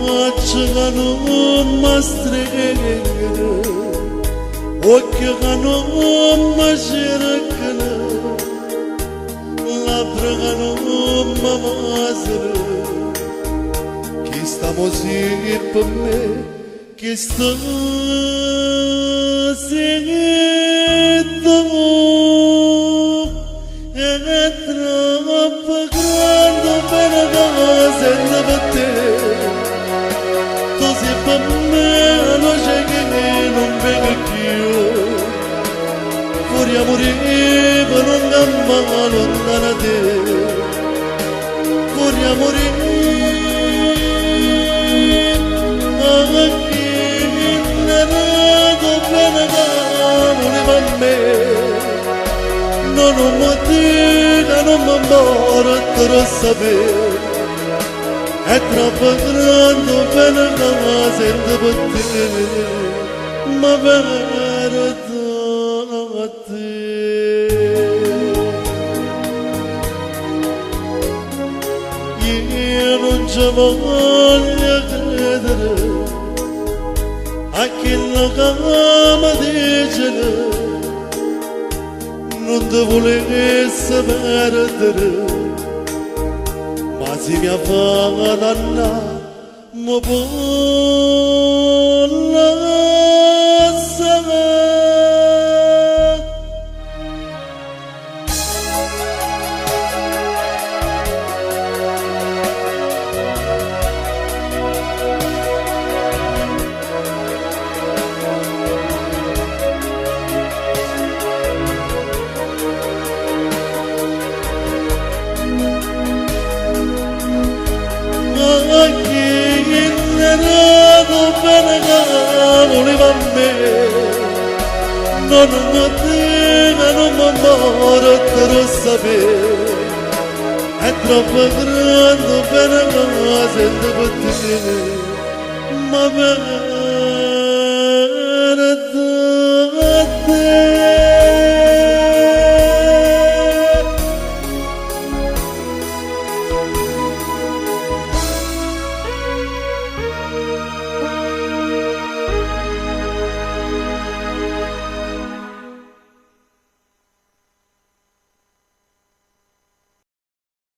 Açıganım mastregere Okyanım maşirakana Ladraganım mamazırı Que estamos ipame Que estás en Trapagando penagas en la bate Tosi pamme no llegué non vengo più Furia moriva non gamma lontana te Furia moriva Anche innato penagas moriva me Non ho motivo, non mi amore, te lo sapevo È troppo grande per la casa in te Ma vero da te Io non ci voglio credere A chi non ama dice Non te volessi perdere Ma se mi affanna mi buona sarà Non mi tenga, non mi amore, te lo sapevo È troppo grande per la casa in te Ma